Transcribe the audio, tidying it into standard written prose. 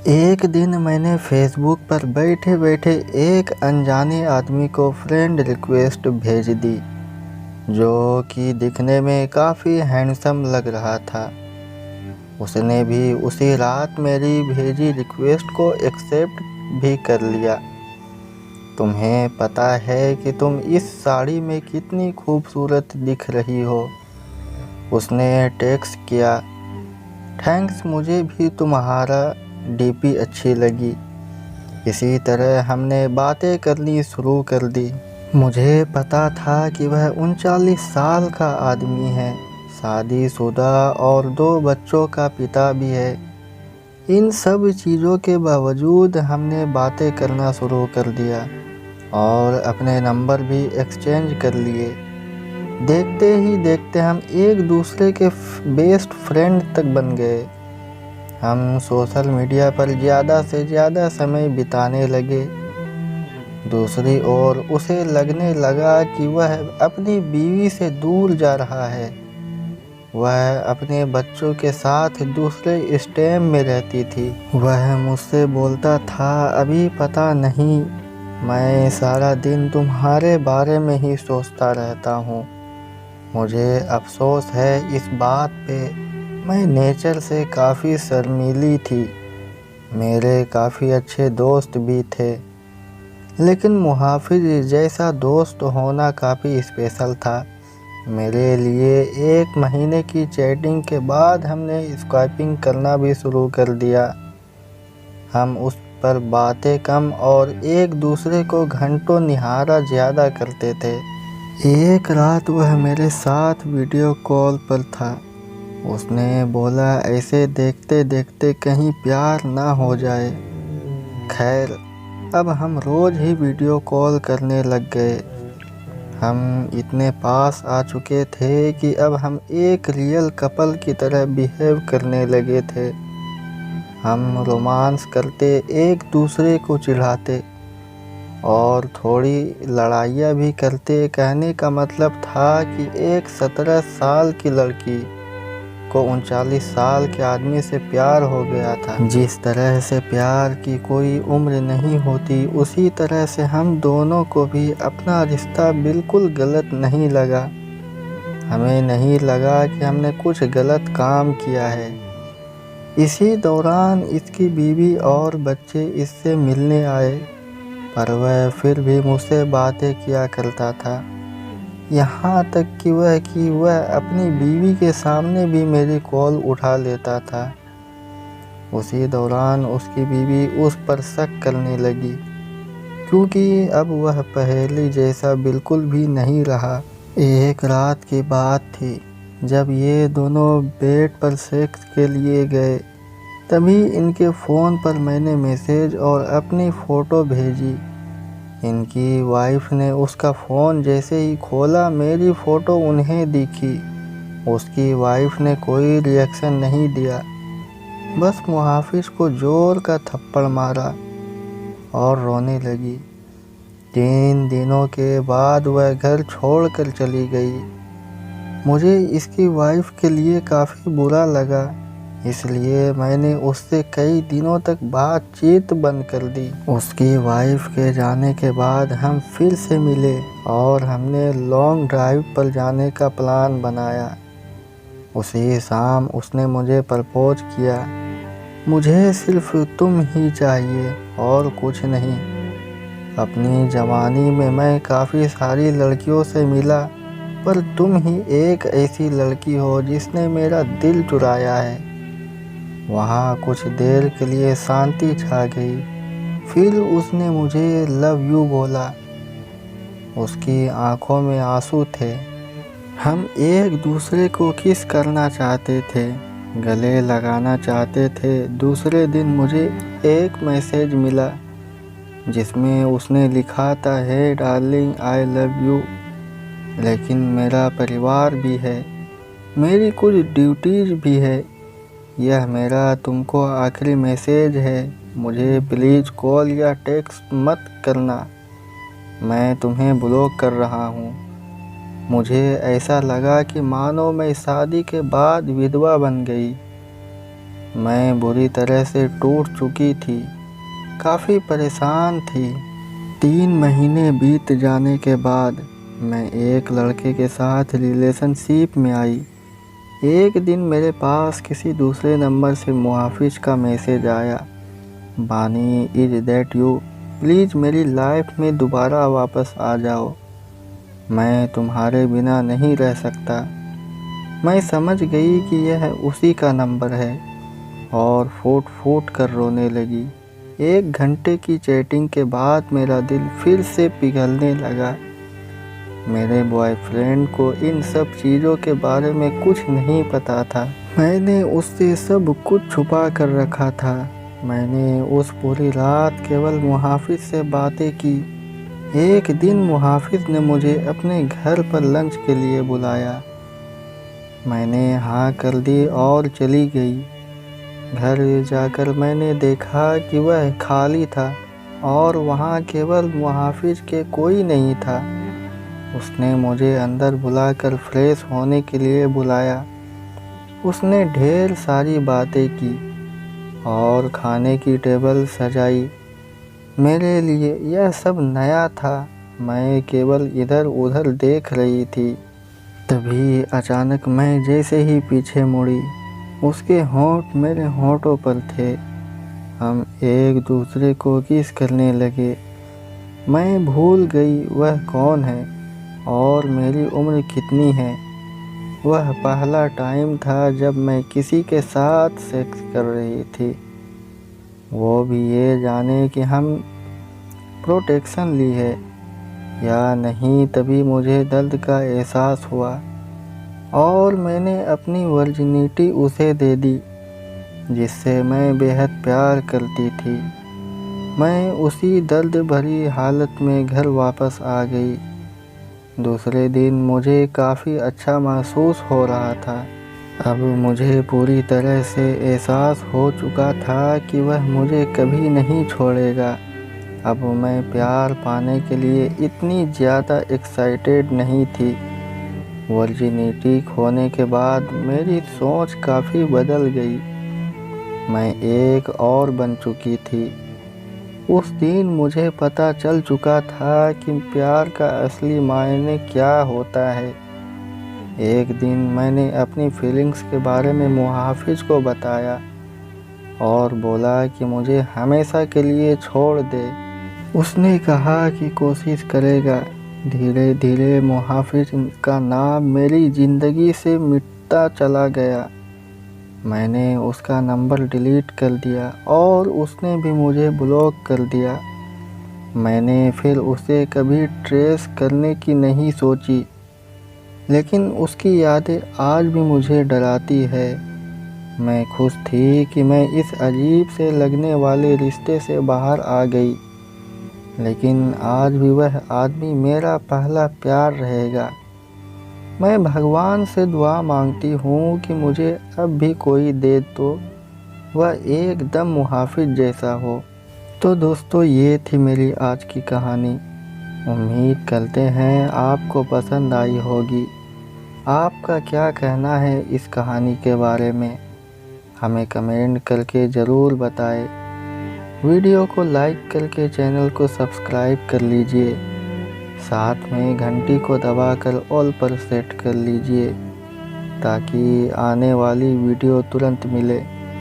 एक दिन मैंने फेसबुक पर बैठे बैठे एक अनजाने आदमी को फ्रेंड रिक्वेस्ट भेज दी, जो कि दिखने में काफ़ी हैंडसम लग रहा था। उसने भी उसी रात मेरी भेजी रिक्वेस्ट को एक्सेप्ट भी कर लिया। तुम्हें पता है कि तुम इस साड़ी में कितनी खूबसूरत दिख रही हो, उसने टेक्स्ट किया। थैंक्स, मुझे भी तुम्हारा डीपी अच्छी लगी। इसी तरह हमने बातें करनी शुरू कर दी। मुझे पता था कि वह 39 साल का आदमी है, शादीशुदा और 2 बच्चों का पिता भी है। इन सब चीज़ों के बावजूद हमने बातें करना शुरू कर दिया और अपने नंबर भी एक्सचेंज कर लिए। देखते ही देखते हम एक दूसरे के बेस्ट फ्रेंड तक बन गए। हम सोशल मीडिया पर ज़्यादा से ज़्यादा समय बिताने लगे। दूसरी ओर उसे लगने लगा कि वह अपनी बीवी से दूर जा रहा है। वह अपने बच्चों के साथ दूसरे स्टेट में रहती थी। वह मुझसे बोलता था, अभी पता नहीं, मैं सारा दिन तुम्हारे बारे में ही सोचता रहता हूँ। मुझे अफसोस है इस बात पे। मैं नेचर से काफ़ी शर्मीली थी। मेरे काफ़ी अच्छे दोस्त भी थे, लेकिन मुहाफिज जैसा दोस्त होना काफ़ी स्पेशल था मेरे लिए। 1 महीने की चैटिंग के बाद हमने स्काइपिंग करना भी शुरू कर दिया। हम उस पर बातें कम और एक दूसरे को घंटों निहारा ज़्यादा करते थे। एक रात वह मेरे साथ वीडियो कॉल पर था। उसने बोला, ऐसे देखते देखते कहीं प्यार ना हो जाए। खैर, अब हम रोज़ ही वीडियो कॉल करने लग गए। हम इतने पास आ चुके थे कि अब हम एक रियल कपल की तरह बिहेव करने लगे थे। हम रोमांस करते, एक दूसरे को चिढ़ाते और थोड़ी लड़ाइयाँ भी करते। कहने का मतलब था कि एक 17 साल की लड़की को 39 साल के आदमी से प्यार हो गया था। जिस तरह से प्यार की कोई उम्र नहीं होती, उसी तरह से हम दोनों को भी अपना रिश्ता बिल्कुल गलत नहीं लगा। हमें नहीं लगा कि हमने कुछ गलत काम किया है। इसी दौरान इसकी बीवी और बच्चे इससे मिलने आए, पर वह फिर भी मुझसे बातें किया करता था। यहाँ तक कि वह अपनी बीवी के सामने भी मेरी कॉल उठा लेता था। उसी दौरान उसकी बीवी उस पर शक करने लगी, क्योंकि अब वह पहले जैसा बिल्कुल भी नहीं रहा। एक रात की बात थी, जब ये दोनों बेड पर सेक्स के लिए गए, तभी इनके फ़ोन पर मैंने मैसेज और अपनी फ़ोटो भेजी। इनकी वाइफ ने उसका फ़ोन जैसे ही खोला, मेरी फ़ोटो उन्हें दिखी। उसकी वाइफ ने कोई रिएक्शन नहीं दिया, बस मुहाफिज को ज़ोर का थप्पड़ मारा और रोने लगी। 3 दिनों के बाद वह घर छोड़कर चली गई। मुझे इसकी वाइफ के लिए काफ़ी बुरा लगा, इसलिए मैंने उससे कई दिनों तक बातचीत बंद कर दी। उसकी वाइफ के जाने के बाद हम फिर से मिले और हमने लॉन्ग ड्राइव पर जाने का प्लान बनाया। उसी शाम उसने मुझे प्रपोज किया। मुझे सिर्फ तुम ही चाहिए और कुछ नहीं। अपनी जवानी में मैं काफ़ी सारी लड़कियों से मिला, पर तुम ही एक ऐसी लड़की हो जिसने मेरा दिल चुराया है। वहाँ कुछ देर के लिए शांति छा गई। फिर उसने मुझे लव यू बोला। उसकी आंखों में आंसू थे। हम एक दूसरे को किस करना चाहते थे, गले लगाना चाहते थे। दूसरे दिन मुझे एक मैसेज मिला जिसमें उसने लिखा था, हे डार्लिंग, आई लव यू, लेकिन मेरा परिवार भी है, मेरी कुछ ड्यूटीज़ भी है। यह मेरा तुमको आखिरी मैसेज है। मुझे प्लीज़ कॉल या टेक्स्ट मत करना, मैं तुम्हें ब्लॉक कर रहा हूँ। मुझे ऐसा लगा कि मानो मैं शादी के बाद विधवा बन गई। मैं बुरी तरह से टूट चुकी थी, काफ़ी परेशान थी। 3 महीने बीत जाने के बाद मैं एक लड़के के साथ रिलेशनशिप में आई। एक दिन मेरे पास किसी दूसरे नंबर से मुहाफिज का मैसेज आया, बानी इज दैट यू, प्लीज़ मेरी लाइफ में दोबारा वापस आ जाओ, मैं तुम्हारे बिना नहीं रह सकता। मैं समझ गई कि यह उसी का नंबर है और फूट फूट कर रोने लगी। 1 घंटे की चैटिंग के बाद मेरा दिल फिर से पिघलने लगा। मेरे बॉयफ्रेंड को इन सब चीज़ों के बारे में कुछ नहीं पता था। मैंने उससे सब कुछ छुपा कर रखा था। मैंने उस पूरी रात केवल मुहाफिज से बातें की। एक दिन मुहाफिज ने मुझे अपने घर पर लंच के लिए बुलाया। मैंने हाँ कर दी और चली गई। घर जाकर मैंने देखा कि वह खाली था और वहाँ केवल मुहाफिज के कोई नहीं था। उसने मुझे अंदर बुलाकर फ्रेश होने के लिए बुलाया। उसने ढेर सारी बातें की और खाने की टेबल सजाई। मेरे लिए यह सब नया था। मैं केवल इधर उधर देख रही थी। तभी अचानक मैं जैसे ही पीछे मुड़ी, उसके होंठ मेरे होंठों पर थे। हम एक दूसरे को किस करने लगे। मैं भूल गई वह कौन है और मेरी उम्र कितनी है। वह पहला टाइम था जब मैं किसी के साथ सेक्स कर रही थी, वो भी ये जाने कि हम प्रोटेक्शन ली है या नहीं। तभी मुझे दर्द का एहसास हुआ और मैंने अपनी वर्जिनिटी उसे दे दी, जिससे मैं बेहद प्यार करती थी। मैं उसी दर्द भरी हालत में घर वापस आ गई। दूसरे दिन मुझे काफ़ी अच्छा महसूस हो रहा था। अब मुझे पूरी तरह से एहसास हो चुका था कि वह मुझे कभी नहीं छोड़ेगा। अब मैं प्यार पाने के लिए इतनी ज़्यादा एक्साइटेड नहीं थी। वर्जिनिटी खोने के बाद मेरी सोच काफ़ी बदल गई। मैं एक और बन चुकी थी। उस दिन मुझे पता चल चुका था कि प्यार का असली मायने क्या होता है। एक दिन मैंने अपनी फीलिंग्स के बारे में मुहाफिज को बताया और बोला कि मुझे हमेशा के लिए छोड़ दे। उसने कहा कि कोशिश करेगा। धीरे धीरे मुहाफिज का नाम मेरी ज़िंदगी से मिटता चला गया। मैंने उसका नंबर डिलीट कर दिया और उसने भी मुझे ब्लॉक कर दिया। मैंने फिर उसे कभी ट्रेस करने की नहीं सोची, लेकिन उसकी यादें आज भी मुझे डराती है। मैं खुश थी कि मैं इस अजीब से लगने वाले रिश्ते से बाहर आ गई, लेकिन आज भी वह आदमी मेरा पहला प्यार रहेगा। मैं भगवान से दुआ मांगती हूँ कि मुझे अब भी कोई दे तो वह एकदम मुहाफिज जैसा हो। तो दोस्तों, ये थी मेरी आज की कहानी। उम्मीद करते हैं आपको पसंद आई होगी। आपका क्या कहना है इस कहानी के बारे में, हमें कमेंट करके ज़रूर बताएं। वीडियो को लाइक करके चैनल को सब्सक्राइब कर लीजिए। साथ में घंटी को दबाकर ऑल पर सेट कर लीजिए ताकि आने वाली वीडियो तुरंत मिले।